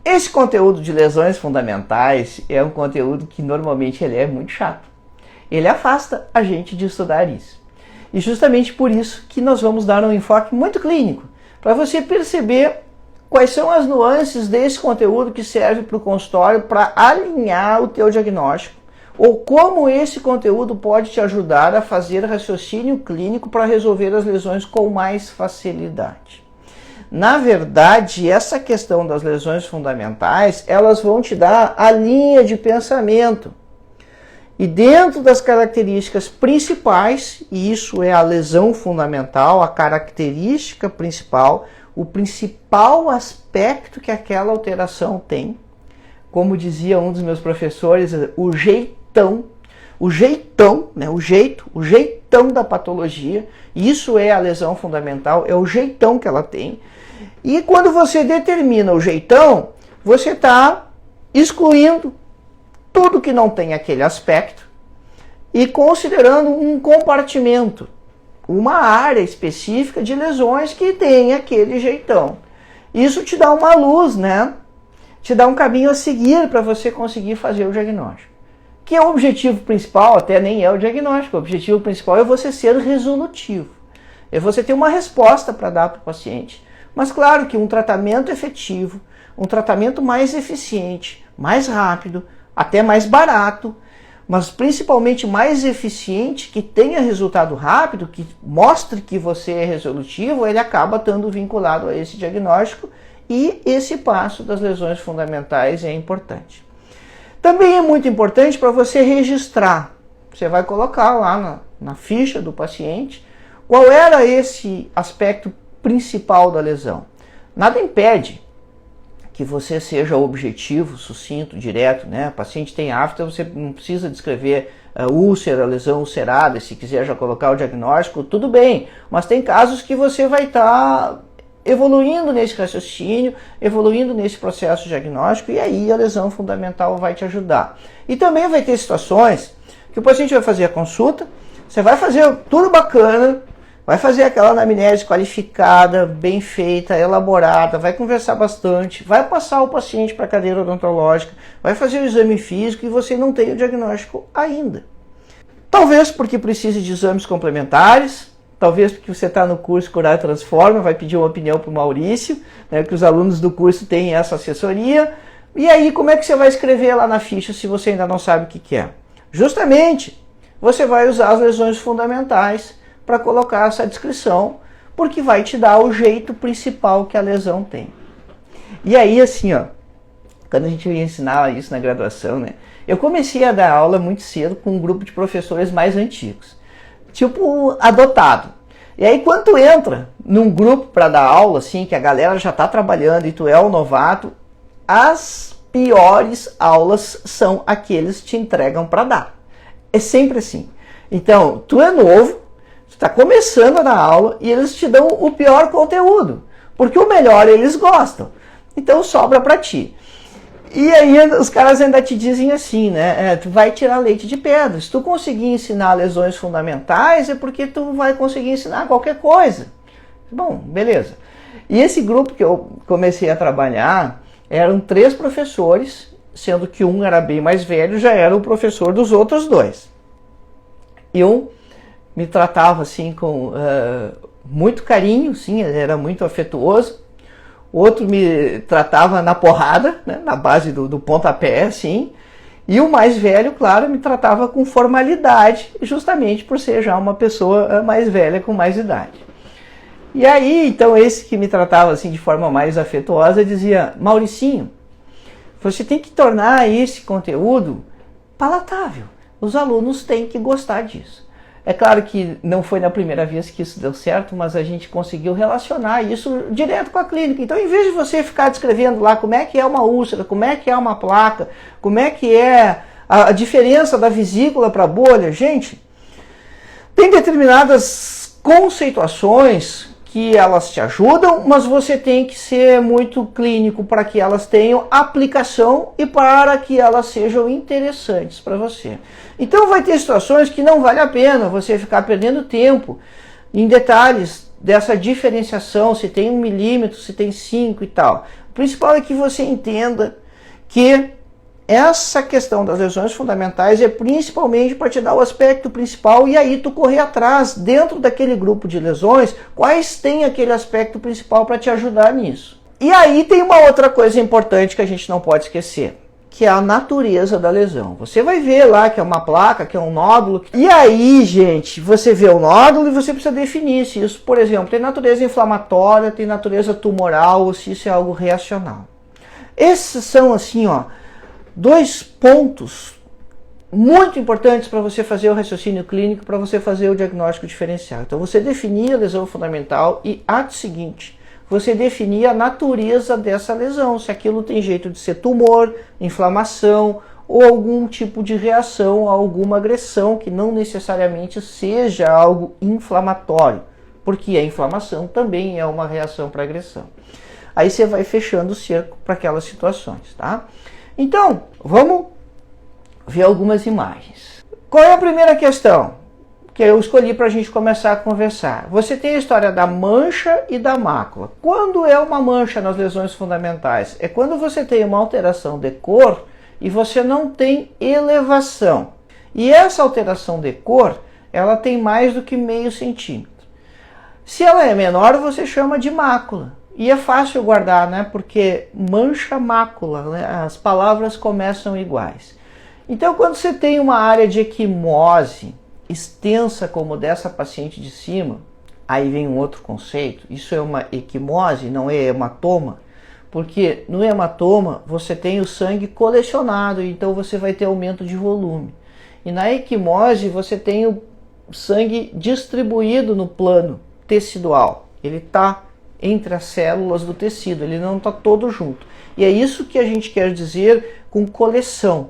Esse conteúdo de lesões fundamentais é um conteúdo que normalmente ele é muito chato. Ele afasta a gente de estudar isso. E justamente por isso que nós vamos dar um enfoque muito clínico, para você perceber quais são as nuances desse conteúdo que serve para o consultório para alinhar o teu diagnóstico, ou como esse conteúdo pode te ajudar a fazer raciocínio clínico para resolver as lesões com mais facilidade. Na verdade, essa questão das lesões fundamentais, elas vão te dar a linha de pensamento. E dentro das características principais, e isso é a lesão fundamental, a característica principal, o principal aspecto que aquela alteração tem, como dizia um dos meus professores, o jeitão, né, o jeitão da patologia, isso é a lesão fundamental, é o jeitão que ela tem. E quando você determina o jeitão, você está excluindo tudo que não tem aquele aspecto e considerando um compartimento, uma área específica de lesões que tem aquele jeitão. Isso te dá uma luz, né? Te dá um caminho a seguir para você conseguir fazer o diagnóstico. Que é o objetivo principal, até nem é o diagnóstico, o objetivo principal é você ser resolutivo. É você ter uma resposta para dar para o paciente. Mas claro que um tratamento efetivo, um tratamento mais eficiente, mais rápido, até mais barato, mas principalmente mais eficiente, que tenha resultado rápido, que mostre que você é resolutivo, ele acaba estando vinculado a esse diagnóstico e esse passo das lesões fundamentais é importante. Também é muito importante para você registrar. Você vai colocar lá na ficha do paciente qual era esse aspecto principal da lesão. Nada impede que você seja objetivo, sucinto, direto, né? O paciente tem afta, você não precisa descrever úlcera, lesão ulcerada, se quiser já colocar o diagnóstico, tudo bem, mas tem casos que você vai estar evoluindo nesse raciocínio, evoluindo nesse processo diagnóstico, e aí a lesão fundamental vai te ajudar. E também vai ter situações que o paciente vai fazer a consulta, você vai fazer tudo bacana, vai fazer aquela anamnese qualificada, bem feita, elaborada, vai conversar bastante, vai passar o paciente para a cadeira odontológica, vai fazer o exame físico e você não tem o diagnóstico ainda. Talvez porque precise de exames complementares, talvez porque você está no curso Curar Transforma, vai pedir uma opinião para o Maurício, né, que os alunos do curso têm essa assessoria. E aí, como é que você vai escrever lá na ficha se você ainda não sabe o que é? Justamente, você vai usar as lesões fundamentais para colocar essa descrição, porque vai te dar o jeito principal que a lesão tem. E aí, assim, ó, quando a gente ia ensinar isso na graduação, né, eu comecei a dar aula muito cedo com um grupo de professores mais antigos, tipo adotado. E aí, quando tu entra num grupo para dar aula, assim, que a galera já está trabalhando e tu é o novato, as piores aulas são aqueles que te entregam para dar. É sempre assim. Então, tu é novo, tu está começando na aula e eles te dão o pior conteúdo, porque o melhor eles gostam. Então, sobra para ti. E aí os caras ainda te dizem assim, né? Tu vai tirar leite de pedra. Se tu conseguir ensinar lesões fundamentais, é porque tu vai conseguir ensinar qualquer coisa. Bom, beleza. E esse grupo que eu comecei a trabalhar eram 3 professores, sendo que um era bem mais velho, já era o professor dos outros 2. E um me tratava assim com muito carinho, sim, ele era muito afetuoso. Outro me tratava na porrada, né, na base do pontapé, assim. E o mais velho, claro, me tratava com formalidade, justamente por ser já uma pessoa mais velha, com mais idade. E aí, então, esse que me tratava assim de forma mais afetuosa dizia: Mauricinho, você tem que tornar esse conteúdo palatável. Os alunos têm que gostar disso. É claro que não foi na primeira vez que isso deu certo, mas a gente conseguiu relacionar isso direto com a clínica. Então, em vez de você ficar descrevendo lá como é que é uma úlcera, como é que é uma placa, como é que é a diferença da vesícula para a bolha, gente, tem determinadas conceituações que elas te ajudam, mas você tem que ser muito clínico para que elas tenham aplicação e para que elas sejam interessantes para você. Então vai ter situações que não vale a pena você ficar perdendo tempo em detalhes dessa diferenciação, se tem 1 milímetro, se tem 5 e tal. principal é que você entenda que essa questão das lesões fundamentais é principalmente para te dar o aspecto principal e aí tu correr atrás, dentro daquele grupo de lesões, quais tem aquele aspecto principal para te ajudar nisso. E aí tem uma outra coisa importante que a gente não pode esquecer, que é a natureza da lesão. Você vai ver lá que é uma placa, que é um nódulo. E aí, gente, você vê o nódulo e você precisa definir se isso, por exemplo, tem natureza inflamatória, tem natureza tumoral ou se isso é algo reacional. Esses são, assim, ó, 2 pontos muito importantes para você fazer o raciocínio clínico, para você fazer o diagnóstico diferencial. Então, você definir a lesão fundamental e, ato seguinte, você definir a natureza dessa lesão, se aquilo tem jeito de ser tumor, inflamação ou algum tipo de reação a alguma agressão que não necessariamente seja algo inflamatório, porque a inflamação também é uma reação para agressão. Aí você vai fechando o cerco para aquelas situações, tá? Então, vamos ver algumas imagens. Qual é a primeira questão que eu escolhi para a gente começar a conversar? Você tem a história da mancha e da mácula. Quando é uma mancha nas lesões fundamentais? É quando você tem uma alteração de cor e você não tem elevação. E essa alteração de cor, ela tem mais do que meio centímetro. Se ela é menor, você chama de mácula. E é fácil guardar, né? Porque mancha, mácula, né? As palavras começam iguais. Então, quando você tem uma área de equimose extensa como dessa paciente de cima, aí vem um outro conceito. Isso é uma equimose, não é hematoma, porque no hematoma você tem o sangue colecionado, então você vai ter aumento de volume. E na equimose você tem o sangue distribuído no plano tecidual. Ele está entre as células do tecido, ele não está todo junto. E é isso que a gente quer dizer com coleção.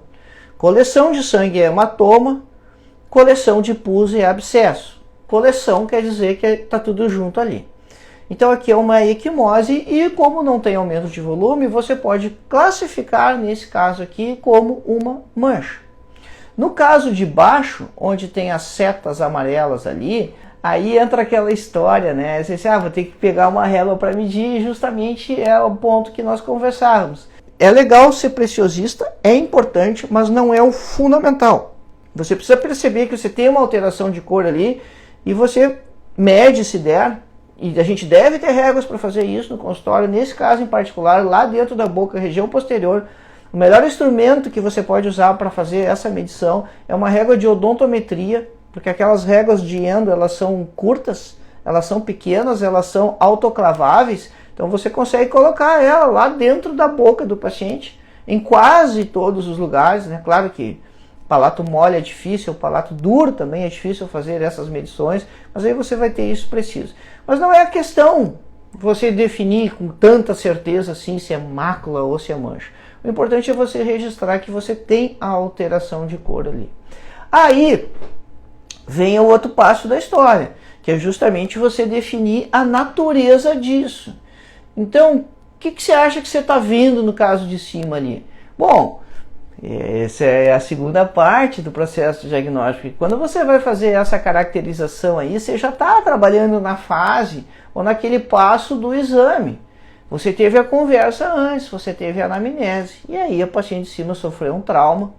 Coleção de sangue é hematoma, coleção de pus é abscesso. Coleção quer dizer que está tudo junto ali. Então aqui é uma equimose e como não tem aumento de volume, você pode classificar nesse caso aqui como uma mancha. No caso de baixo, onde tem as setas amarelas ali, aí entra aquela história, né? Você diz, vou ter que pegar uma régua para medir, e justamente é o ponto que nós conversávamos. É legal ser preciosista, é importante, mas não é o fundamental. Você precisa perceber que você tem uma alteração de cor ali e você mede se der, e a gente deve ter réguas para fazer isso no consultório, nesse caso em particular, lá dentro da boca, região posterior. O melhor instrumento que você pode usar para fazer essa medição é uma régua de odontometria, porque aquelas réguas de endo, elas são curtas, elas são pequenas, elas são autoclaváveis, então você consegue colocar ela lá dentro da boca do paciente, em quase todos os lugares, né? Claro que palato mole é difícil, o palato duro também é difícil fazer essas medições, mas aí você vai ter isso preciso. Mas não é a questão você definir com tanta certeza assim se é mácula ou se é mancha. O importante é você registrar que você tem a alteração de cor ali. Aí vem o outro passo da história, que é justamente você definir a natureza disso. Então, o que você acha que você está vendo no caso de cima ali? Bom, essa é a segunda parte do processo diagnóstico. Quando você vai fazer essa caracterização aí, você já está trabalhando na fase ou naquele passo do exame. Você teve a conversa antes, você teve a anamnese, e aí a paciente de cima sofreu um trauma.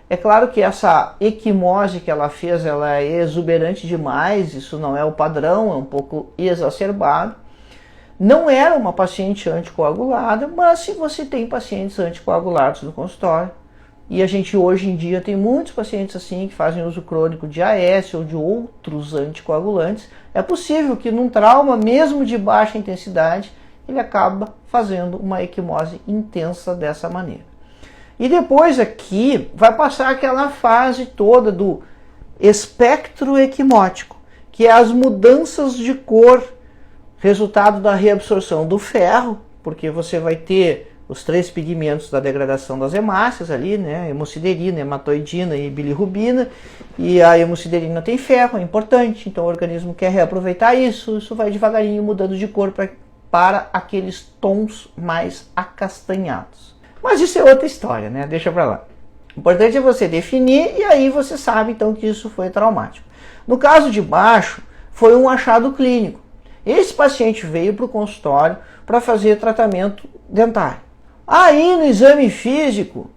É claro que essa equimose que ela fez, ela é exuberante demais, isso não é o padrão, é um pouco exacerbado. Não era uma paciente anticoagulada, mas se você tem pacientes anticoagulados no consultório, e a gente hoje em dia tem muitos pacientes assim que fazem uso crônico de AS ou de outros anticoagulantes, é possível que num trauma, mesmo de baixa intensidade, ele acaba fazendo uma equimose intensa dessa maneira. E depois aqui vai passar aquela fase toda do espectro equimótico, que é as mudanças de cor, resultado da reabsorção do ferro, porque você vai ter os 3 pigmentos da degradação das hemácias ali, né? Hemosiderina, hematoidina e bilirrubina, e a hemosiderina tem ferro, é importante, então o organismo quer reaproveitar isso vai devagarinho mudando de cor para aqueles tons mais acastanhados. Mas isso é outra história, né? Deixa pra lá. O importante é você definir e aí você sabe então que isso foi traumático. No caso de baixo, foi um achado clínico. Esse paciente veio para o consultório para fazer tratamento dentário. Aí no exame físico,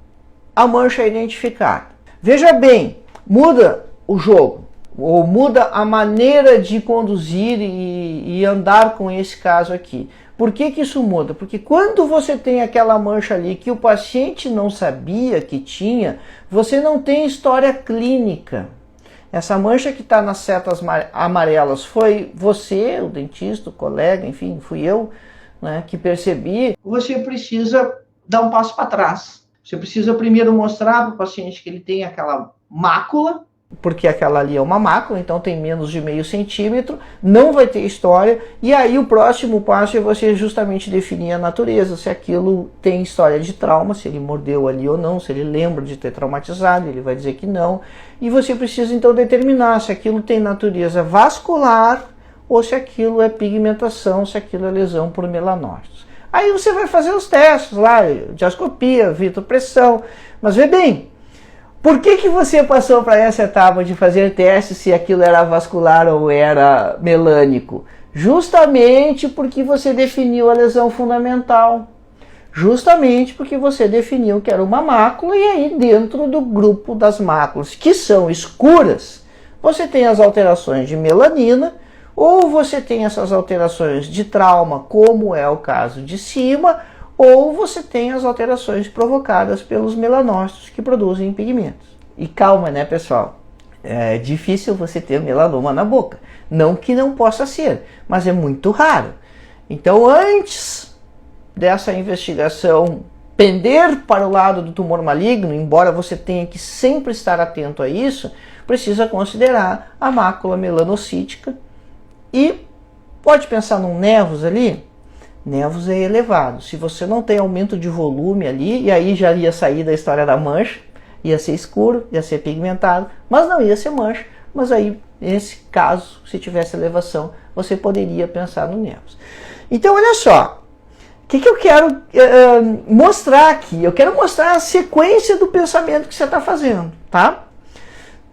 a mancha é identificada. Veja bem, muda o jogo, ou muda a maneira de conduzir e andar com esse caso aqui. Por que que isso muda? Porque quando você tem aquela mancha ali que o paciente não sabia que tinha, você não tem história clínica. Essa mancha que está nas setas amarelas foi você, o dentista, o colega, enfim, fui eu, né, que percebi. Você precisa dar um passo para trás. Você precisa primeiro mostrar para o paciente que ele tem aquela mácula, porque aquela ali é uma mácula, então tem menos de meio centímetro, não vai ter história, e aí o próximo passo é você justamente definir a natureza, se aquilo tem história de trauma, se ele mordeu ali ou não, se ele lembra de ter traumatizado, ele vai dizer que não, e você precisa então determinar se aquilo tem natureza vascular ou se aquilo é pigmentação, se aquilo é lesão por melanócitos. Aí você vai fazer os testes lá, diascopia, vitropressão, mas vê bem, por que que você passou para essa etapa de fazer testes se aquilo era vascular ou era melânico? Justamente porque você definiu a lesão fundamental. Justamente porque você definiu que era uma mácula e aí dentro do grupo das máculas que são escuras, você tem as alterações de melanina ou você tem essas alterações de trauma, como é o caso de cima, ou você tem as alterações provocadas pelos melanócitos que produzem pigmentos. E calma, né, pessoal? É difícil você ter melanoma na boca. Não que não possa ser, mas é muito raro. Então, antes dessa investigação pender para o lado do tumor maligno, embora você tenha que sempre estar atento a isso, precisa considerar a mácula melanocítica e pode pensar num nevus ali. Nevus é elevado. Se você não tem aumento de volume ali, e aí já ia sair da história da mancha, ia ser escuro, ia ser pigmentado, mas não ia ser mancha. Mas aí, nesse caso, se tivesse elevação, você poderia pensar no nevus. Então, olha só, o que eu quero mostrar aqui? Eu quero mostrar a sequência do pensamento que você está fazendo, tá?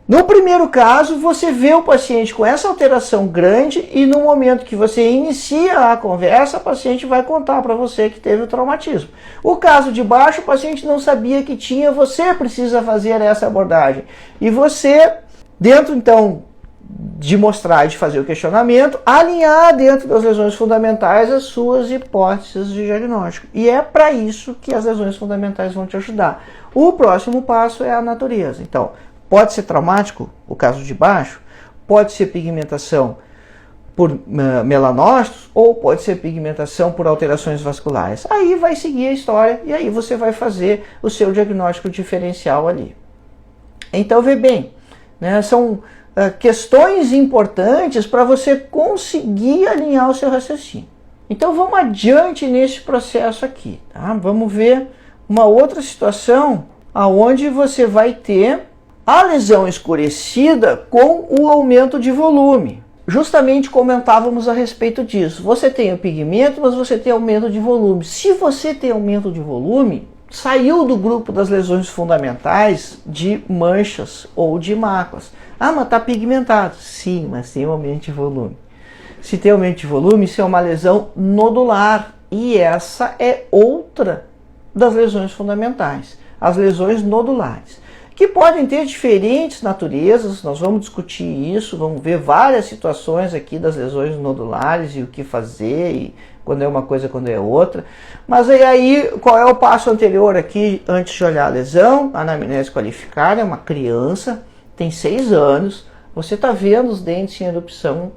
No primeiro caso, você vê o paciente com essa alteração grande e no momento que você inicia a conversa, o paciente vai contar para você que teve o traumatismo. O caso de baixo, o paciente não sabia que tinha, você precisa fazer essa abordagem. E você, dentro então de mostrar e de fazer o questionamento, alinhar dentro das lesões fundamentais as suas hipóteses de diagnóstico. E é para isso que as lesões fundamentais vão te ajudar. O próximo passo é a natureza. Então, pode ser traumático, o caso de baixo, pode ser pigmentação por melanócitos ou pode ser pigmentação por alterações vasculares. Aí vai seguir a história e aí você vai fazer o seu diagnóstico diferencial ali. Então, vê bem, né, são questões importantes para você conseguir alinhar o seu raciocínio. Então, vamos adiante nesse processo aqui. Tá? Vamos ver uma outra situação onde você vai ter a lesão escurecida com o aumento de volume. Justamente comentávamos a respeito disso. Você tem o pigmento, mas você tem aumento de volume. Se você tem aumento de volume, saiu do grupo das lesões fundamentais de manchas ou de máculas. Ah, mas está pigmentado. Sim, mas tem aumento de volume. Se tem aumento de volume, isso é uma lesão nodular. E essa é outra das lesões fundamentais. As lesões nodulares, que podem ter diferentes naturezas, nós vamos discutir isso, vamos ver várias situações aqui das lesões nodulares e o que fazer, e quando é uma coisa, quando é outra. Mas aí, qual é o passo anterior aqui, antes de olhar a lesão? A anamnese qualificada, é uma criança, tem 6 anos, você está vendo os dentes em erupção,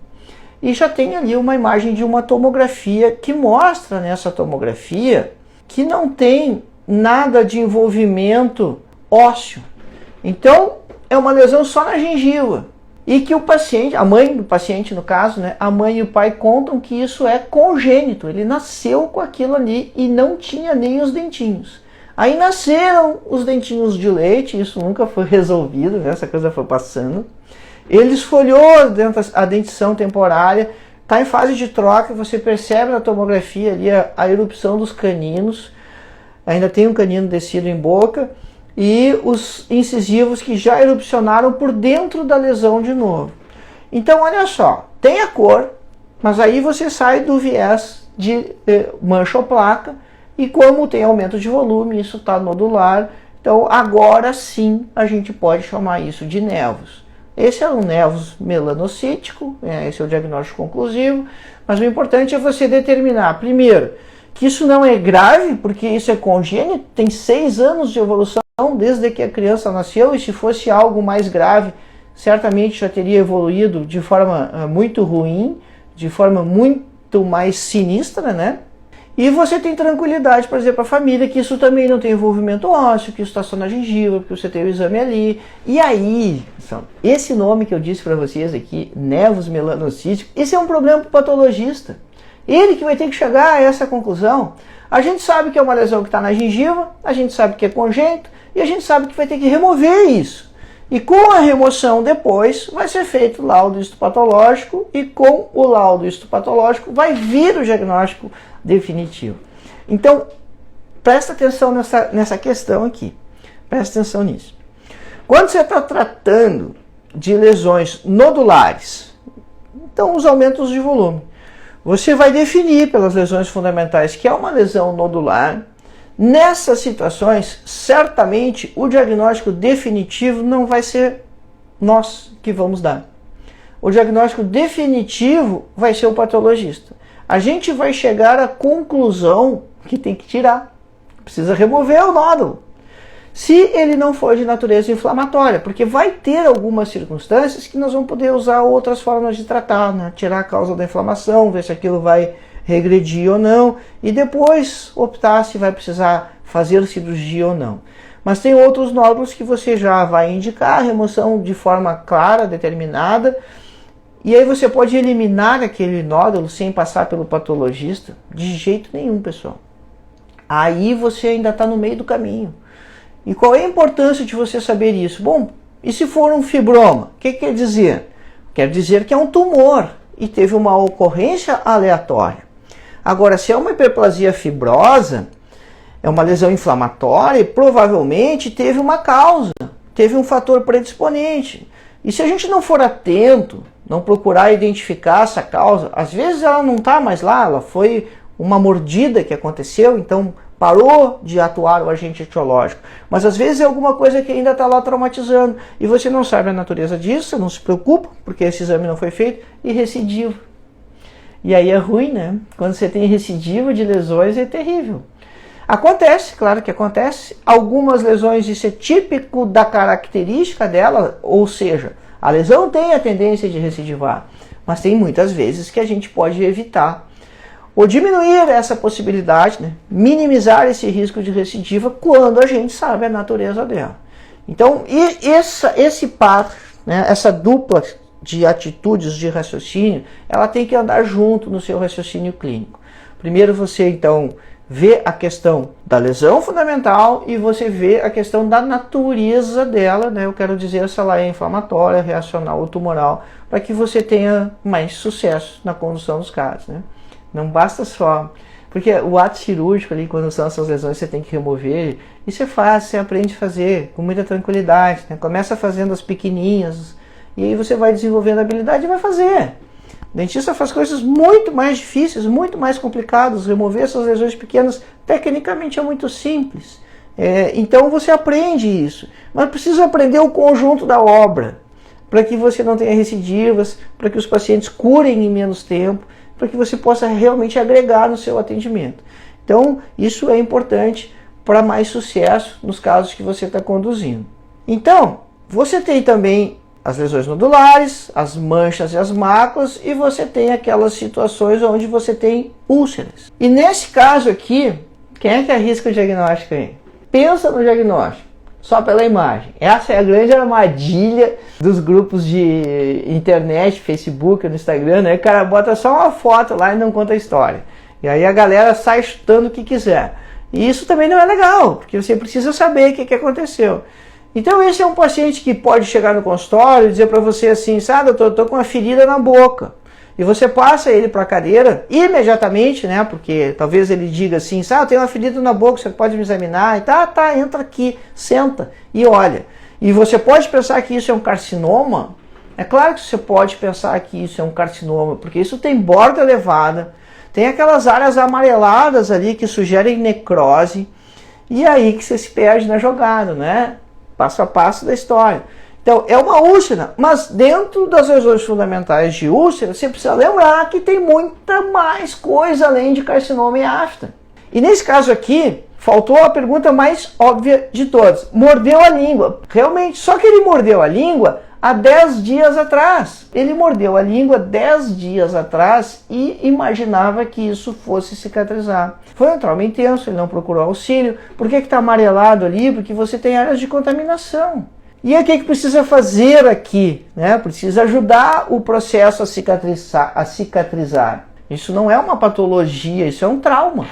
e já tem ali uma imagem de uma tomografia que mostra nessa tomografia que não tem nada de envolvimento ósseo. Então, é uma lesão só na gengiva. E que o paciente, a mãe do paciente no caso, né, a mãe e o pai contam que isso é congênito. Ele nasceu com aquilo ali e não tinha nem os dentinhos. Aí nasceram os dentinhos de leite, isso nunca foi resolvido, né, essa coisa foi passando. Ele esfoliou a dentição temporária, está em fase de troca, você percebe na tomografia ali a erupção dos caninos, ainda tem um canino descido em boca, e os incisivos que já erupcionaram por dentro da lesão de novo. Então, olha só, tem a cor, Mas aí você sai do viés de mancha ou placa, e como tem aumento de volume, isso está nodular, então agora sim a gente pode chamar isso de nevus. Esse é um nevus melanocítico, esse é o diagnóstico conclusivo, mas o importante é você determinar, primeiro, que isso não é grave, porque isso é congênito, tem 6 anos de evolução desde que a criança nasceu, e se fosse algo mais grave, certamente já teria evoluído de forma muito ruim, de forma muito mais sinistra, né? E você tem tranquilidade para dizer para a família que isso também não tem envolvimento ósseo, que isso está só na gengiva, porque você tem o exame ali. E aí, esse nome que eu disse para vocês aqui, nevus melanocítico, esse é um problema para o patologista. Ele que vai ter que chegar a essa conclusão. A gente sabe que é uma lesão que está na gengiva, a gente sabe que é congênito, e a gente sabe que vai ter que remover isso. E com a remoção depois vai ser feito o laudo histopatológico, e com o laudo histopatológico vai vir o diagnóstico definitivo. Então, presta atenção nessa questão aqui. Presta atenção nisso. Quando você está tratando de lesões nodulares, então os aumentos de volume, você vai definir pelas lesões fundamentais que é uma lesão nodular. Nessas situações, certamente o diagnóstico definitivo não vai ser nós que vamos dar. O diagnóstico definitivo vai ser o patologista. A gente vai chegar à conclusão que tem que tirar. Precisa remover o nódulo. Se ele não for de natureza inflamatória, porque vai ter algumas circunstâncias que nós vamos poder usar outras formas de tratar, né? Tirar a causa da inflamação, ver se aquilo vai regredir ou não, e depois optar se vai precisar fazer cirurgia ou não. Mas tem outros nódulos que você já vai indicar a remoção de forma clara, determinada, e aí você pode eliminar aquele nódulo sem passar pelo patologista? De jeito nenhum, pessoal. Aí você ainda está no meio do caminho. E qual é a importância de você saber isso? Bom, e se for um fibroma? O que quer dizer? Quer dizer que é um tumor e teve uma ocorrência aleatória. Agora, se é uma hiperplasia fibrosa, é uma lesão inflamatória, provavelmente teve uma causa, teve um fator predisponente. E se a gente não for atento, não procurar identificar essa causa, às vezes ela não está mais lá, ela foi uma mordida que aconteceu, então parou de atuar o agente etiológico. Mas às vezes é alguma coisa que ainda está lá traumatizando, e você não sabe a natureza disso, você não se preocupa, porque esse exame não foi feito, e recidiva. E aí é ruim, né? Quando você tem recidiva de lesões é terrível. Acontece, claro que acontece. Algumas lesões, isso é típico da característica dela, ou seja, a lesão tem a tendência de recidivar, mas tem muitas vezes que a gente pode evitar ou diminuir essa possibilidade, né? Minimizar esse risco de recidiva quando a gente sabe a natureza dela. Então, esse par, né, essa dupla de atitudes de raciocínio, ela tem que andar junto no seu raciocínio clínico. Primeiro você, então, vê a questão da lesão fundamental e você vê a questão da natureza dela, né? Eu quero dizer se ela é inflamatória, reacional ou tumoral, para que você tenha mais sucesso na condução dos casos, né? Não basta só... Porque o ato cirúrgico ali, quando são essas lesões, você tem que remover. Isso é fácil, você aprende a fazer com muita tranquilidade, né? Começa fazendo as pequenininhas, e aí você vai desenvolvendo a habilidade e vai fazer. O dentista faz coisas muito mais difíceis, muito mais complicadas. Remover essas lesões pequenas, tecnicamente é muito simples. Então você aprende isso. Mas precisa aprender o conjunto da obra, para que você não tenha recidivas, para que os pacientes curem em menos tempo, para que você possa realmente agregar no seu atendimento. Então, isso é importante para mais sucesso nos casos que você está conduzindo. Então, você tem também as lesões nodulares, as manchas e as máculas, e você tem aquelas situações onde você tem úlceras. E nesse caso aqui, quem é que arrisca o diagnóstico aí? Pensa no diagnóstico, só pela imagem. Essa é a grande armadilha dos grupos de internet, Facebook, no Instagram, né? O cara bota só uma foto lá e não conta a história. E aí a galera sai chutando o que quiser. E isso também não é legal, porque você precisa saber o que aconteceu. Então esse é um paciente que pode chegar no consultório e dizer para você assim, sabe, doutor, eu estou com uma ferida na boca. E você passa ele para a cadeira imediatamente, né? Porque talvez ele diga assim, sabe, eu tenho uma ferida na boca, você pode me examinar? E tá, entra aqui, senta e olha. E você pode pensar que isso é um carcinoma, É claro que você pode pensar que isso é um carcinoma, porque isso tem borda elevada, tem aquelas áreas amareladas ali que sugerem necrose, e aí que você se perde na jogada, né? Passo a passo da história. Então, é uma úlcera, mas dentro das lesões fundamentais de úlcera, você precisa lembrar que tem muita mais coisa além de carcinoma e afta. E nesse caso aqui, faltou a pergunta mais óbvia de todas. Mordeu a língua. Realmente, só que ele mordeu a língua há 10 dias atrás. Ele mordeu a língua 10 dias atrás e imaginava que isso fosse cicatrizar. Foi um trauma intenso, ele não procurou auxílio. Por que está amarelado ali? Porque você tem áreas de contaminação. E aí, o que precisa fazer aqui? Né? Precisa ajudar o processo a cicatrizar. Isso não é uma patologia, isso é um trauma.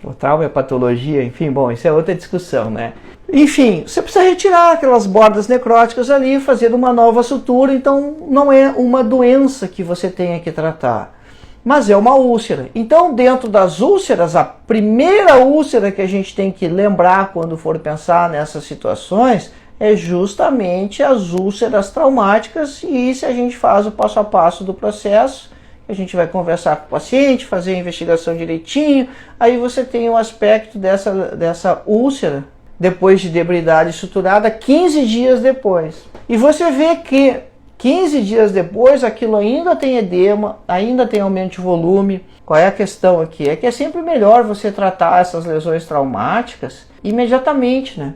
O trauma é patologia, enfim, bom, isso é outra discussão, né? Enfim, você precisa retirar aquelas bordas necróticas ali e fazer uma nova sutura, então não é uma doença que você tenha que tratar, mas é uma úlcera. Então, dentro das úlceras, a primeira úlcera que a gente tem que lembrar quando for pensar nessas situações é justamente as úlceras traumáticas, e se a gente faz o passo a passo do processo, a gente vai conversar com o paciente, fazer a investigação direitinho, aí você tem o aspecto dessa úlcera, depois de debridade estruturada, 15 dias depois. E você vê que 15 dias depois aquilo ainda tem edema, ainda tem aumento de volume. Qual é a questão aqui? É que é sempre melhor você tratar essas lesões traumáticas imediatamente, né?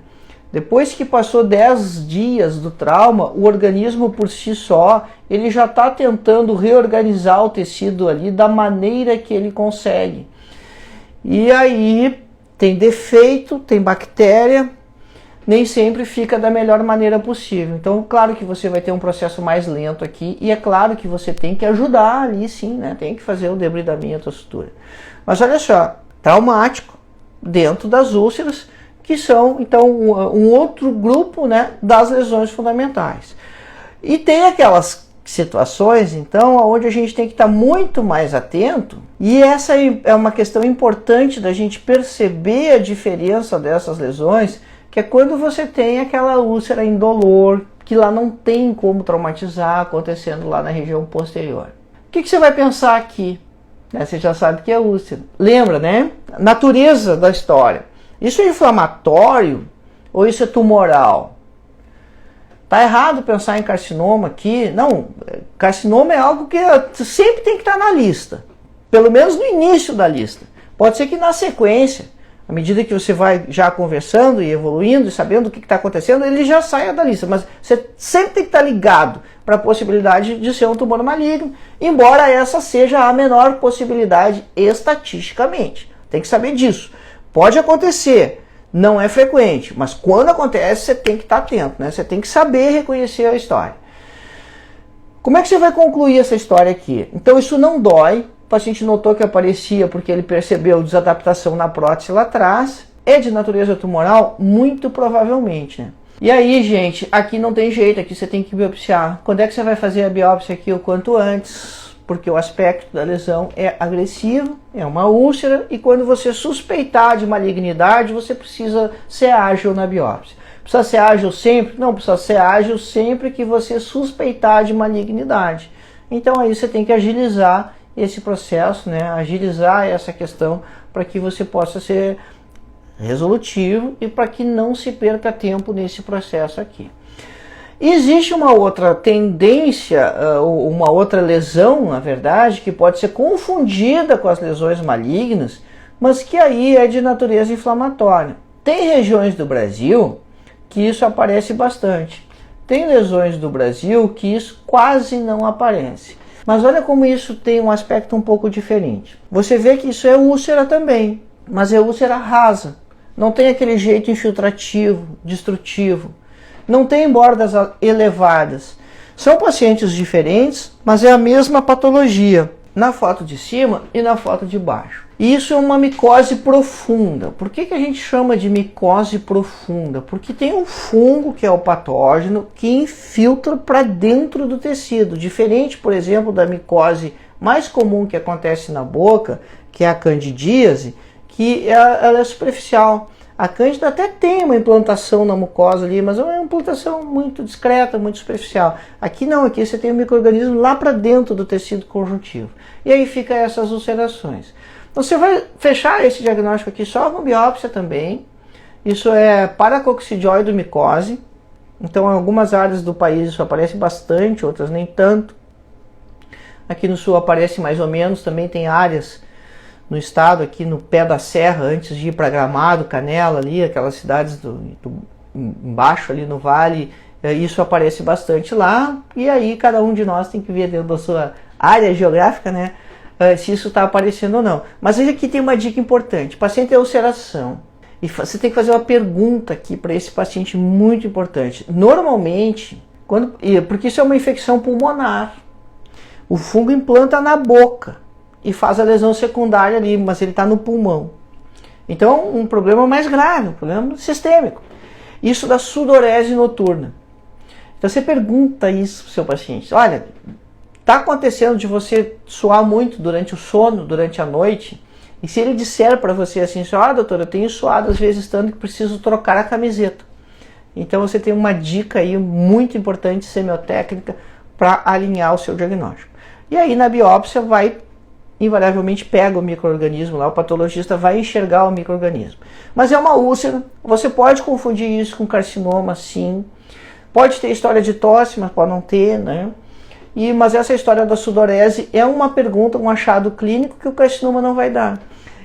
Depois que passou 10 dias do trauma, o organismo por si só, ele já está tentando reorganizar o tecido ali da maneira que ele consegue. E aí tem defeito, tem bactéria, nem sempre fica da melhor maneira possível. Então, claro que você vai ter um processo mais lento aqui, e é claro que você tem que ajudar ali sim, né? Tem que fazer o debridamento, a sutura. Mas olha só, traumático dentro das úlceras, que são, então, um outro grupo, né, das lesões fundamentais. E tem aquelas situações, então, onde a gente tem que estar muito mais atento, e essa é uma questão importante da gente perceber a diferença dessas lesões, que é quando você tem aquela úlcera indolor, que lá não tem como traumatizar, acontecendo lá na região posterior. O que você vai pensar aqui? Você já sabe que é úlcera. Lembra, né? Natureza da história. Isso é inflamatório ou isso é tumoral? Tá errado pensar em carcinoma aqui. Não, carcinoma é algo que sempre tem que estar na lista. Pelo menos no início da lista. Pode ser que na sequência, à medida que você vai já conversando e evoluindo e sabendo o que está acontecendo, ele já saia da lista. Mas você sempre tem que estar ligado para a possibilidade de ser um tumor maligno, embora essa seja a menor possibilidade estatisticamente. Tem que saber disso. Pode acontecer, não é frequente, mas quando acontece você tem que estar atento, né? Você tem que saber reconhecer a história. Como é que você vai concluir essa história aqui? Então isso não dói, o paciente notou que aparecia porque ele percebeu desadaptação na prótese lá atrás, é de natureza tumoral? Muito provavelmente, né? E aí, gente, aqui não tem jeito, aqui você tem que biopsiar. Quando é que você vai fazer a biópsia aqui? O quanto antes. Porque o aspecto da lesão é agressivo, é uma úlcera, e quando você suspeitar de malignidade, você precisa ser ágil na biópsia. Precisa ser ágil sempre? Não, precisa ser ágil sempre que você suspeitar de malignidade. Então aí você tem que agilizar esse processo, né? Agilizar essa questão para que você possa ser resolutivo e para que não se perca tempo nesse processo aqui. Existe uma outra tendência, uma outra lesão, na verdade, que pode ser confundida com as lesões malignas, mas que aí é de natureza inflamatória. Tem regiões do Brasil que isso aparece bastante. Tem lesões do Brasil que isso quase não aparece. Mas olha como isso tem um aspecto um pouco diferente. Você vê que isso é úlcera também, mas é úlcera rasa. Não tem aquele jeito infiltrativo, destrutivo. Não tem bordas elevadas. São pacientes diferentes, mas é a mesma patologia, na foto de cima e na foto de baixo. E isso é uma micose profunda. Por que a gente chama de micose profunda? Porque tem um fungo, que é o patógeno, que infiltra para dentro do tecido. Diferente, por exemplo, da micose mais comum que acontece na boca, que é a candidíase, que ela é superficial. A cândida até tem uma implantação na mucosa ali, mas é uma implantação muito discreta, muito superficial. Aqui não, aqui você tem um micro-organismo lá para dentro do tecido conjuntivo. E aí fica essas ulcerações. Então você vai fechar esse diagnóstico aqui só com biópsia também. Isso é paracoccidioidomicose. Então em algumas áreas do país isso aparece bastante, outras nem tanto. Aqui no sul aparece mais ou menos, também tem áreas no estado, aqui no pé da serra, antes de ir para Gramado, Canela, ali, aquelas cidades embaixo ali no vale, isso aparece bastante lá, e aí cada um de nós tem que ver dentro da sua área geográfica, né, se isso está aparecendo ou não. Mas aqui tem uma dica importante: o paciente tem ulceração, e você tem que fazer uma pergunta aqui para esse paciente muito importante. Normalmente, porque isso é uma infecção pulmonar, o fungo implanta na boca e faz a lesão secundária ali, mas ele está no pulmão. Então, um problema mais grave, um problema sistêmico. Isso da sudorese noturna. Então, você pergunta isso para o seu paciente. Olha, está acontecendo de você suar muito durante o sono, durante a noite? E se ele disser para você assim, doutor, eu tenho suado às vezes tanto que preciso trocar a camiseta. Então, você tem uma dica aí muito importante, semiotécnica, para alinhar o seu diagnóstico. E aí, na biópsia, invariavelmente pega o micro-organismo lá, o patologista vai enxergar o micro-organismo. Mas é uma úlcera, você pode confundir isso com carcinoma, sim. Pode ter história de tosse, mas pode não ter, né? Mas essa história da sudorese é uma pergunta, um achado clínico que o carcinoma não vai dar.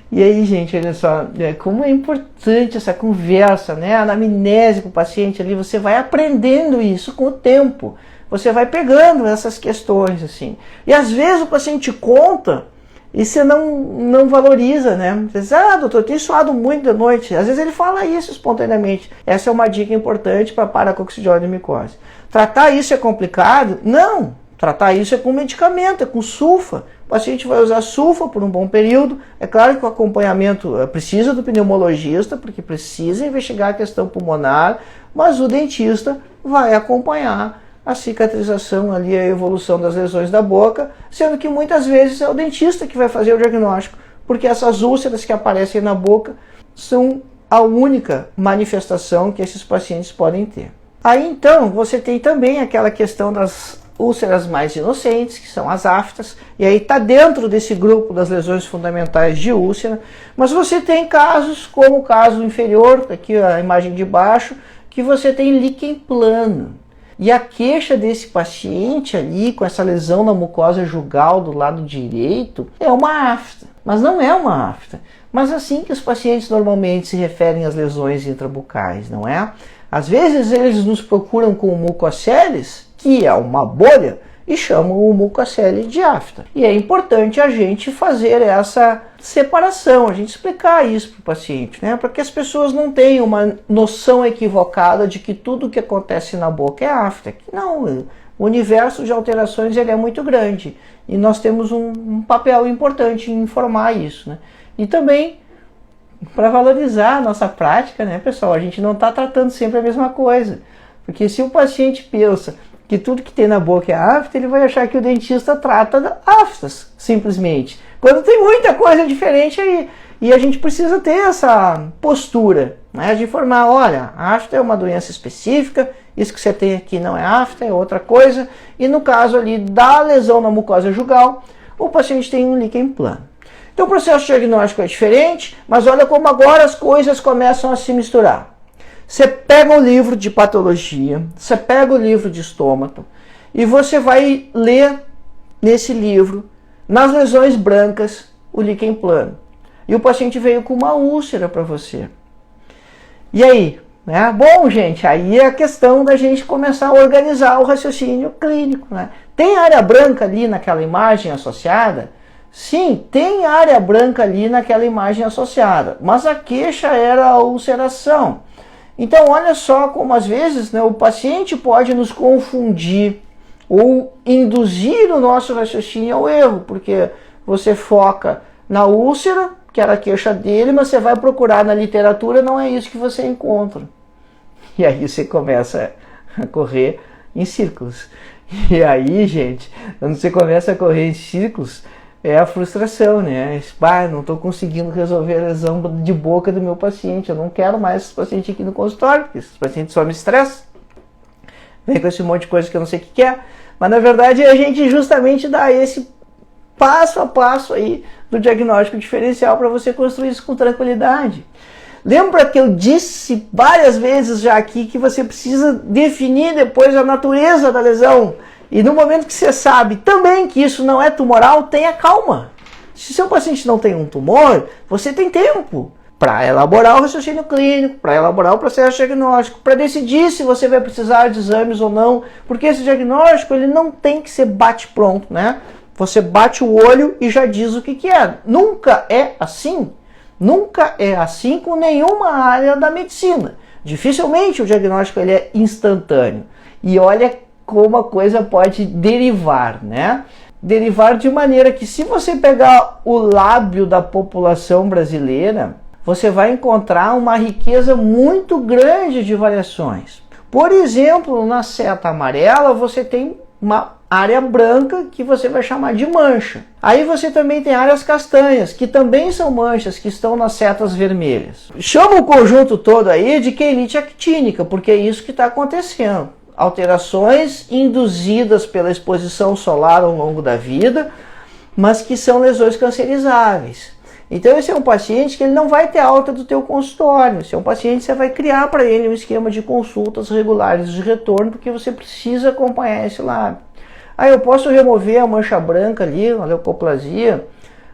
E aí, gente, olha só, como é importante essa conversa, né? A anamnese com o paciente ali, você vai aprendendo isso com o tempo. Você vai pegando essas questões, assim. E às vezes o paciente conta e você não valoriza, né? Você diz, doutor, eu tenho suado muito de noite. Às vezes ele fala isso espontaneamente. Essa é uma dica importante para paracoccidioidomicose. Tratar isso é complicado? Não! Tratar isso é com medicamento, é com sulfa. O paciente vai usar sulfa por um bom período. É claro que o acompanhamento precisa do pneumologista, porque precisa investigar a questão pulmonar, mas o dentista vai acompanhar a cicatrização ali, a evolução das lesões da boca, sendo que muitas vezes é o dentista que vai fazer o diagnóstico, porque essas úlceras que aparecem na boca são a única manifestação que esses pacientes podem ter. Aí então você tem também aquela questão das úlceras mais inocentes, que são as aftas, e aí está dentro desse grupo das lesões fundamentais de úlcera, mas você tem casos como o caso inferior, aqui a imagem de baixo, que você tem líquen plano. E a queixa desse paciente ali, com essa lesão na mucosa jugal do lado direito, é uma afta. Mas não é uma afta. Mas assim que os pacientes normalmente se referem às lesões intrabucais, não é? Às vezes eles nos procuram com o mucoceles, que é uma bolha, e chamam o mucocele de afta. E é importante a gente fazer essa separação, a gente explicar isso para o paciente, né? Para que as pessoas não tenham uma noção equivocada de que tudo que acontece na boca é afta. Não, o universo de alterações ele é muito grande e nós temos um papel importante em informar isso, né? E também para valorizar a nossa prática, né, pessoal? A gente não está tratando sempre a mesma coisa, porque se o paciente pensa que tudo que tem na boca é afta, ele vai achar que o dentista trata aftas, simplesmente. Quando tem muita coisa diferente aí. E a gente precisa ter essa postura, né, de informar, olha, a afta é uma doença específica, isso que você tem aqui não é afta, é outra coisa. E no caso ali da lesão na mucosa jugal, o paciente tem um líquen plano. Então o processo diagnóstico é diferente, mas olha como agora as coisas começam a se misturar. Você pega o livro de patologia, você pega o livro de estômago e você vai ler nesse livro, nas lesões brancas, o líquen plano. E o paciente veio com uma úlcera para você. E aí? Né? Bom, gente, aí é a questão da gente começar a organizar o raciocínio clínico. Né? Tem área branca ali naquela imagem associada? Sim, tem área branca ali naquela imagem associada, mas a queixa era a ulceração. Então, olha só como às vezes, né, o paciente pode nos confundir ou induzir o nosso raciocínio ao erro, porque você foca na úlcera, que era a queixa dele, mas você vai procurar na literatura, não é isso que você encontra. E aí você começa a correr em círculos. E aí, gente, quando você começa a correr em círculos, é a frustração, né? Bah, não estou conseguindo resolver a lesão de boca do meu paciente, eu não quero mais esse paciente aqui no consultório, porque esses pacientes só me estressam, vem com esse monte de coisa que eu não sei o que é, mas na verdade a gente justamente dá esse passo a passo aí do diagnóstico diferencial para você construir isso com tranquilidade. Lembra que eu disse várias vezes já aqui que você precisa definir depois a natureza da lesão. E no momento que você sabe também que isso não é tumoral, tenha calma. Se seu paciente não tem um tumor, você tem tempo para elaborar o raciocínio clínico, para elaborar o processo diagnóstico, para decidir se você vai precisar de exames ou não, porque esse diagnóstico ele não tem que ser bate-pronto, né? Você bate o olho e já diz o que é. Nunca é assim. Nunca é assim com nenhuma área da medicina. Dificilmente o diagnóstico ele é instantâneo. E olha como a coisa pode derivar, né? Derivar de maneira que se você pegar o lábio da população brasileira, você vai encontrar uma riqueza muito grande de variações. Por exemplo, na seta amarela você tem uma área branca que você vai chamar de mancha. Aí você também tem áreas castanhas, que também são manchas, que estão nas setas vermelhas. Chama o conjunto todo aí de queilite actínica, porque é isso que está acontecendo. Alterações induzidas pela exposição solar ao longo da vida, mas que são lesões cancerizáveis. Então esse é um paciente que ele não vai ter alta do teu consultório. Esse é um paciente que você vai criar para ele um esquema de consultas regulares de retorno, porque você precisa acompanhar esse lábio. Ah, eu posso remover a mancha branca ali, a leucoplasia?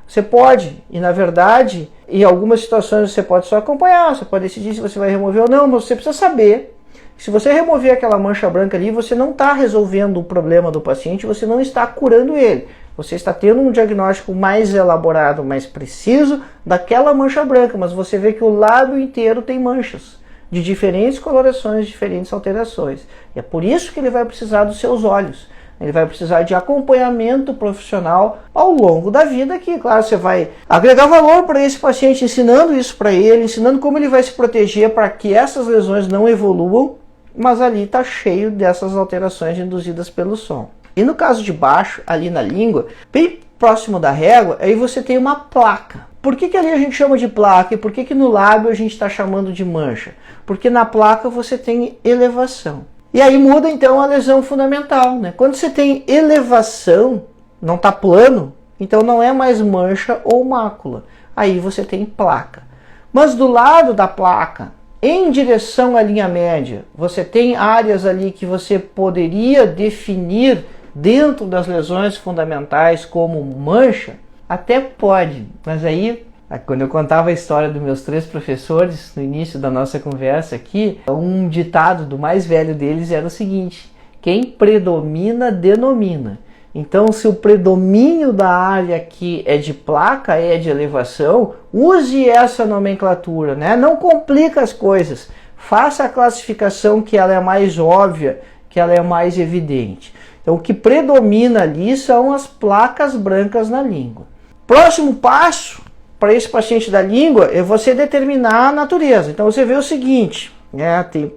Você pode, e na verdade, em algumas situações você pode só acompanhar, você pode decidir se você vai remover ou não, mas você precisa saber que se você remover aquela mancha branca ali, você não está resolvendo o problema do paciente, você não está curando ele. Você está tendo um diagnóstico mais elaborado, mais preciso daquela mancha branca, mas você vê que o lábio inteiro tem manchas de diferentes colorações, diferentes alterações. E é por isso que ele vai precisar dos seus olhos. Ele vai precisar de acompanhamento profissional ao longo da vida aqui. Claro, você vai agregar valor para esse paciente, ensinando isso para ele, ensinando como ele vai se proteger para que essas lesões não evoluam, mas ali está cheio dessas alterações induzidas pelo som. E no caso de baixo, ali na língua, bem próximo da régua, aí você tem uma placa. Por que ali a gente chama de placa e por que no lábio a gente está chamando de mancha? Porque na placa você tem elevação. E aí muda então a lesão fundamental, né? Quando você tem elevação, não está plano, então não é mais mancha ou mácula. Aí você tem placa. Mas do lado da placa, em direção à linha média, você tem áreas ali que você poderia definir dentro das lesões fundamentais como mancha? Até pode, mas aí, quando eu contava a história dos meus 3 professores no início da nossa conversa aqui, um ditado do mais velho deles era o seguinte: quem predomina, denomina. Então, se o predomínio da área aqui é de placa, é de elevação, use essa nomenclatura, né? Não complica as coisas. Faça a classificação que ela é mais óbvia, que ela é mais evidente. Então, o que predomina ali são as placas brancas na língua. Próximo passo para esse paciente da língua é você determinar a natureza. Então, você vê o seguinte, né? Tem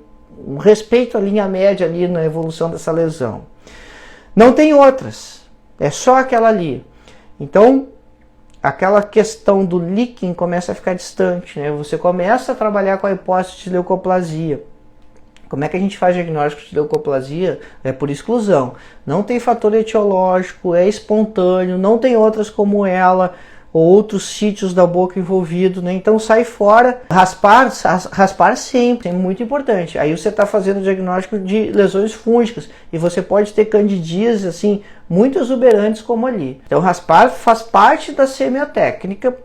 um respeito à linha média ali na evolução dessa lesão. Não tem outras, é só aquela ali. Então, aquela questão do líquen começa a ficar distante, né? Você começa a trabalhar com a hipótese de leucoplasia. Como é que a gente faz diagnóstico de leucoplasia? É por exclusão. Não tem fator etiológico, é espontâneo, não tem outras como ela, ou outros sítios da boca envolvidos, né? Então sai fora. Raspar sempre, é muito importante. Aí você está fazendo o diagnóstico de lesões fúngicas e você pode ter candidíases assim, muito exuberantes como ali. Então raspar faz parte da semiotécnica,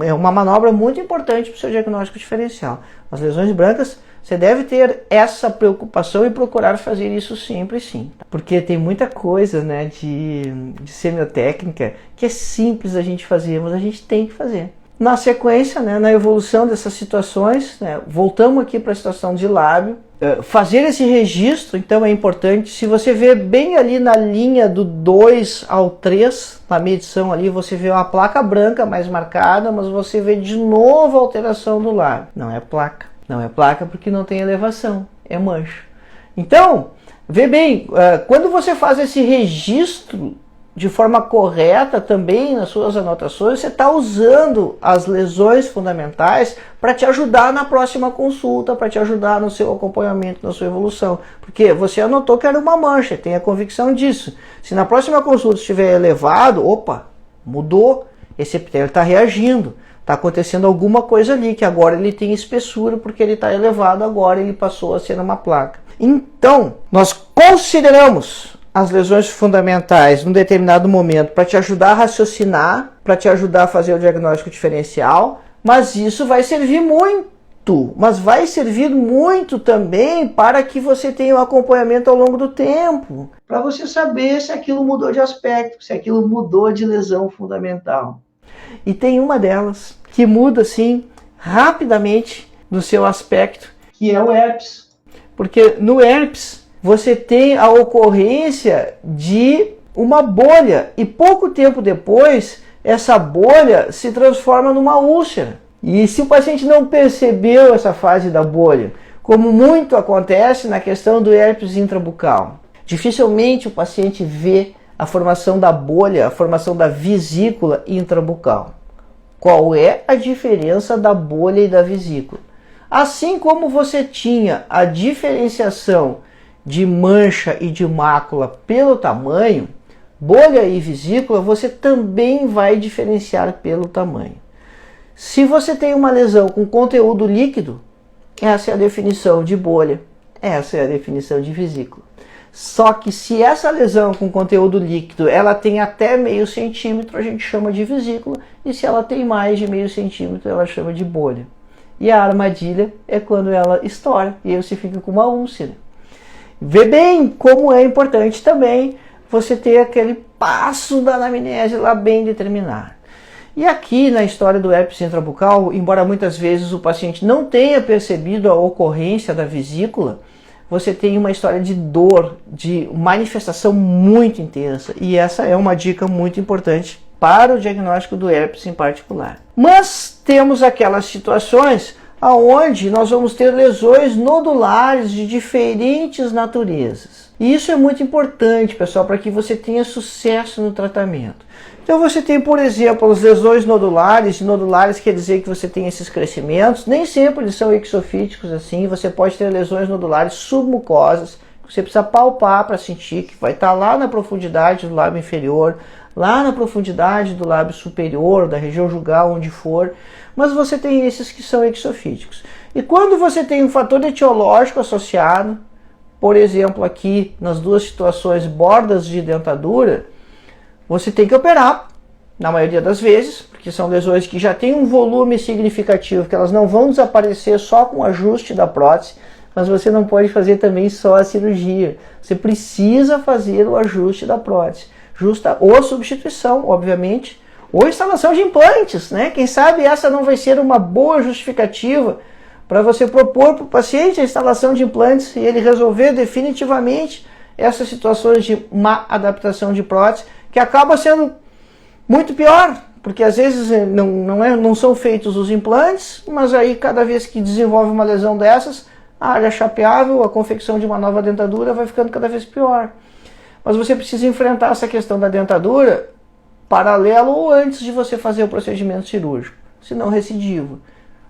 é uma manobra muito importante para o seu diagnóstico diferencial. As lesões brancas, você deve ter essa preocupação e procurar fazer isso sempre sim. Porque tem muita coisa, né, de semiotécnica que é simples a gente fazer, mas a gente tem que fazer. Na sequência, né, na evolução dessas situações, né, voltamos aqui para a situação de lábio. Fazer esse registro, então, é importante. Se você vê bem ali na linha do 2 ao 3, na medição ali, você vê uma placa branca mais marcada, mas você vê de novo a alteração do lábio. Não é placa. Não é placa porque não tem elevação, é mancha. Então, vê bem, quando você faz esse registro de forma correta também nas suas anotações, você está usando as lesões fundamentais para te ajudar na próxima consulta, para te ajudar no seu acompanhamento, na sua evolução. Porque você anotou que era uma mancha, tem a convicção disso. Se na próxima consulta estiver elevado, opa, mudou, esse epitélio está reagindo, está acontecendo alguma coisa ali, que agora ele tem espessura, porque ele está elevado, agora ele passou a ser uma placa. Então, nós consideramos as lesões fundamentais num determinado momento para te ajudar a raciocinar, para te ajudar a fazer o diagnóstico diferencial, mas isso vai servir muito, mas vai servir muito também para que você tenha um acompanhamento ao longo do tempo, para você saber se aquilo mudou de aspecto, se aquilo mudou de lesão fundamental. E tem uma delas que muda assim rapidamente no seu aspecto, que é o herpes. Porque no herpes você tem a ocorrência de uma bolha e pouco tempo depois essa bolha se transforma numa úlcera. E se o paciente não percebeu essa fase da bolha, como muito acontece na questão do herpes intrabucal, dificilmente o paciente vê a formação da bolha, a formação da vesícula intrabucal. Qual é a diferença da bolha e da vesícula? Assim como você tinha a diferenciação de mancha e de mácula pelo tamanho, bolha e vesícula você também vai diferenciar pelo tamanho. Se você tem uma lesão com conteúdo líquido, essa é a definição de bolha, essa é a definição de vesícula. Só que se essa lesão com conteúdo líquido ela tem até meio centímetro, a gente chama de vesícula, e se ela tem mais de meio centímetro, ela chama de bolha. E a armadilha é quando ela estoura e aí você fica com uma úlcera. Vê bem como é importante também você ter aquele passo da anamnese lá bem determinado. E aqui na história do herpes intrabucal, embora muitas vezes o paciente não tenha percebido a ocorrência da vesícula, você tem uma história de dor, de manifestação muito intensa. E essa é uma dica muito importante para o diagnóstico do herpes em particular. Mas temos aquelas situações onde nós vamos ter lesões nodulares de diferentes naturezas. E isso é muito importante, pessoal, para que você tenha sucesso no tratamento. Então você tem, por exemplo, as lesões nodulares. Nodulares quer dizer que você tem esses crescimentos. Nem sempre eles são exofíticos assim. Você pode ter lesões nodulares submucosas. Você precisa palpar para sentir que vai estar lá na profundidade do lábio inferior, lá na profundidade do lábio superior, da região jugal, onde for. Mas você tem esses que são exofíticos. E quando você tem um fator etiológico associado, por exemplo, aqui nas duas situações bordas de dentadura, você tem que operar, na maioria das vezes, porque são lesões que já têm um volume significativo, que elas não vão desaparecer só com o ajuste da prótese, mas você não pode fazer também só a cirurgia. Você precisa fazer o ajuste da prótese, justa ou substituição, obviamente, ou instalação de implantes, né? Quem sabe essa não vai ser uma boa justificativa para você propor para o paciente a instalação de implantes e ele resolver definitivamente essas situações de má adaptação de prótese, que acaba sendo muito pior, porque às vezes não são feitos os implantes, mas aí cada vez que desenvolve uma lesão dessas, a área chapeável, a confecção de uma nova dentadura vai ficando cada vez pior. Mas você precisa enfrentar essa questão da dentadura paralelo ou antes de você fazer o procedimento cirúrgico, senão recidiva.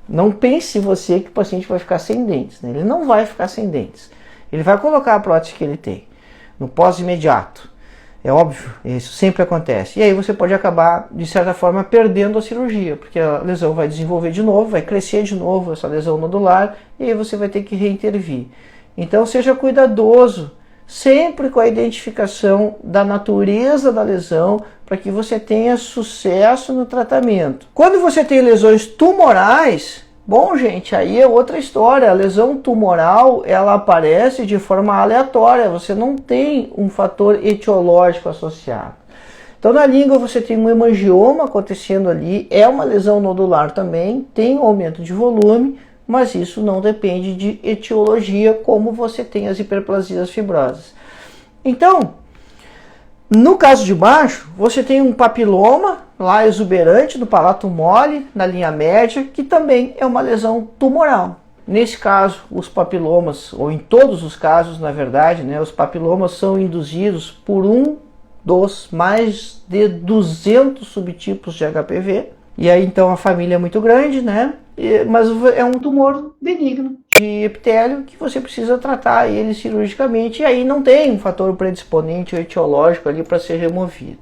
Não pense você que o paciente vai ficar sem dentes, né? Ele não vai ficar sem dentes. Ele vai colocar a prótese que ele tem no pós-imediato. É óbvio, isso sempre acontece. E aí você pode acabar, de certa forma, perdendo a cirurgia, porque a lesão vai desenvolver de novo, vai crescer de novo essa lesão nodular, e aí você vai ter que reintervir. Então seja cuidadoso, sempre com a identificação da natureza da lesão, para que você tenha sucesso no tratamento. Quando você tem lesões tumorais, bom, gente, aí é outra história. A lesão tumoral, ela aparece de forma aleatória, você não tem um fator etiológico associado. Então na língua você tem um hemangioma acontecendo ali, é uma lesão nodular também, tem um aumento de volume, mas isso não depende de etiologia, como você tem as hiperplasias fibrosas. Então, no caso de baixo, você tem um papiloma lá exuberante do palato mole, na linha média, que também é uma lesão tumoral. Nesse caso, os papilomas, ou em todos os casos, na verdade, né, os papilomas são induzidos por um dos mais de 200 subtipos de HPV. E aí então a família é muito grande, né? Mas é um tumor benigno de epitélio que você precisa tratar ele cirurgicamente, e aí não tem um fator predisponente ou etiológico ali para ser removido.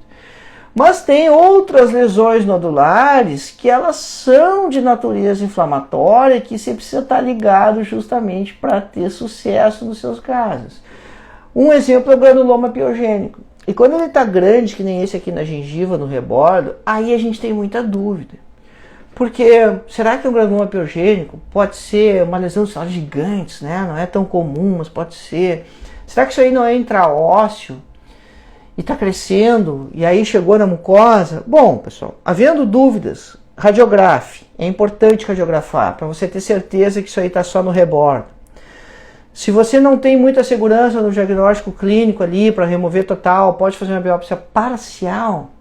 Mas tem outras lesões nodulares que elas são de natureza inflamatória, que você precisa estar ligado justamente para ter sucesso nos seus casos. Um exemplo é o granuloma piogênico. E quando ele está grande, que nem esse aqui na gengiva, no rebordo, aí a gente tem muita dúvida. Porque será que o granuloma piogênico pode ser uma lesão de células gigantes, né? Não é tão comum, mas pode ser. Será que isso aí não é intraósseo e está crescendo e aí chegou na mucosa? Bom, pessoal, havendo dúvidas, radiografe. É importante radiografar para você ter certeza que isso aí está só no rebordo. Se você não tem muita segurança no diagnóstico clínico ali para remover total, pode fazer uma biópsia parcial?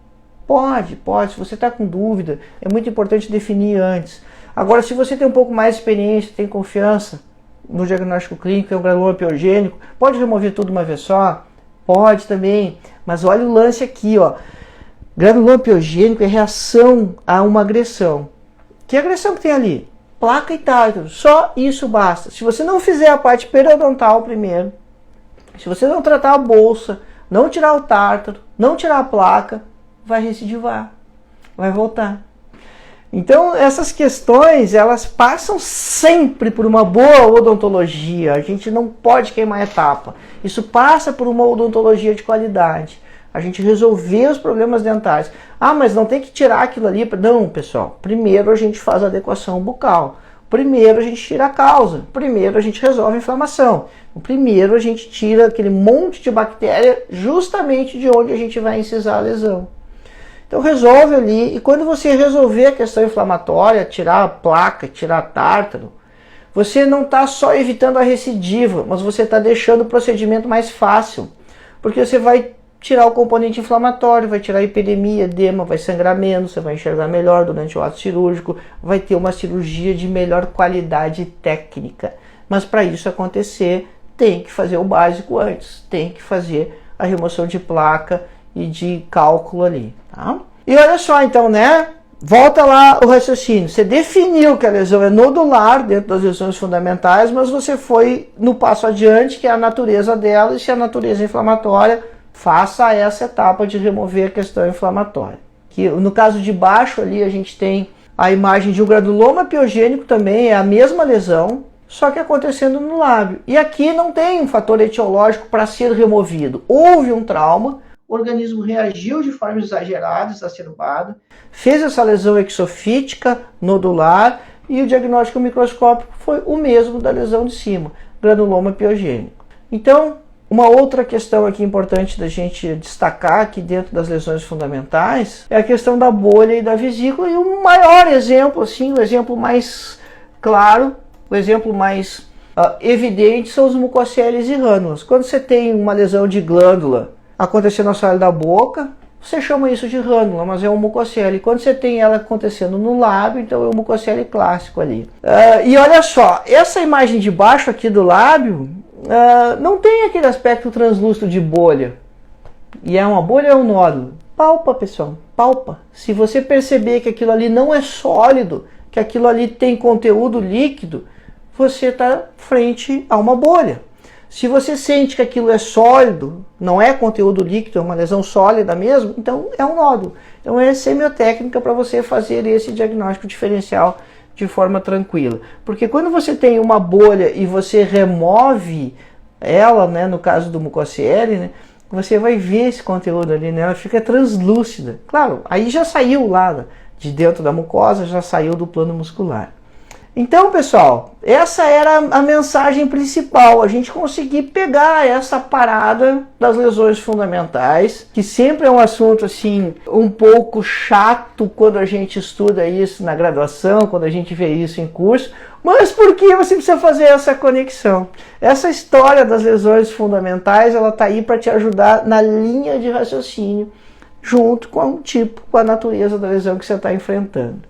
Pode. Se você está com dúvida, é muito importante definir antes. Agora, se você tem um pouco mais de experiência, tem confiança no diagnóstico clínico, é um granuloma piogênico, pode remover tudo uma vez só? Pode também. Mas olha o lance aqui, ó. Granuloma piogênico é reação a uma agressão. Que agressão que tem ali? Placa e tártaro, só isso basta. Se você não fizer a parte periodontal primeiro, se você não tratar a bolsa, não tirar o tártaro, não tirar a placa, vai recidivar, vai voltar. Então essas questões, elas passam sempre por uma boa odontologia. A gente não pode queimar etapa. Isso passa por uma odontologia de qualidade. A gente resolver os problemas dentais. Ah, mas não tem que tirar aquilo ali. Não, pessoal. Primeiro a gente faz a adequação bucal. Primeiro a gente tira a causa. Primeiro a gente resolve a inflamação. Primeiro a gente tira aquele monte de bactéria justamente de onde a gente vai incisar a lesão. Então resolve ali. E quando você resolver a questão inflamatória, tirar a placa, tirar tártaro, você não está só evitando a recidiva, mas você está deixando o procedimento mais fácil. Porque você vai tirar o componente inflamatório, vai tirar a epidemia, edema, vai sangrar menos, você vai enxergar melhor durante o ato cirúrgico, vai ter uma cirurgia de melhor qualidade técnica. Mas para isso acontecer, tem que fazer o básico antes, tem que fazer a remoção de placa e de cálculo ali, tá? E olha só então, né? Volta lá o raciocínio. Você definiu que a lesão é nodular dentro das lesões fundamentais, mas você foi no passo adiante, que é a natureza dela, e se a natureza é inflamatória, faça essa etapa de remover a questão inflamatória. Que no caso de baixo ali a gente tem a imagem de um granuloma piogênico também, é a mesma lesão, só que acontecendo no lábio. E aqui não tem um fator etiológico para ser removido. Houve um trauma, o organismo reagiu de forma exagerada, exacerbada, fez essa lesão exofítica, nodular, e o diagnóstico microscópico foi o mesmo da lesão de cima, granuloma piogênico. Então, uma outra questão aqui importante da gente destacar aqui dentro das lesões fundamentais é a questão da bolha e da vesícula, e o maior exemplo, assim, o exemplo mais claro, o exemplo mais evidente são os mucoceles e rânulas. Quando você tem uma lesão de glândula acontecendo no assoalho da boca, você chama isso de rânula, mas é um mucocele. Quando você tem ela acontecendo no lábio, então é um mucocele clássico ali. E olha só, essa imagem de baixo aqui do lábio não tem aquele aspecto translúcido de bolha. E é uma bolha ou um nódulo? Palpa, pessoal, palpa. Se você perceber que aquilo ali não é sólido, que aquilo ali tem conteúdo líquido, você está frente a uma bolha. Se você sente que aquilo é sólido, não é conteúdo líquido, é uma lesão sólida mesmo, então é um nódulo. Então é semiotécnica para você fazer esse diagnóstico diferencial de forma tranquila. Porque quando você tem uma bolha e você remove ela, né, no caso do mucocele, né, você vai ver esse conteúdo ali, né, ela fica translúcida. Claro, aí já saiu lá de dentro da mucosa, já saiu do plano muscular. Então, pessoal, essa era a mensagem principal, a gente conseguir pegar essa parada das lesões fundamentais, que sempre é um assunto assim um pouco chato quando a gente estuda isso na graduação, quando a gente vê isso em curso, mas por que você precisa fazer essa conexão? Essa história das lesões fundamentais, ela está aí para te ajudar na linha de raciocínio, junto com o tipo, com a natureza da lesão que você está enfrentando.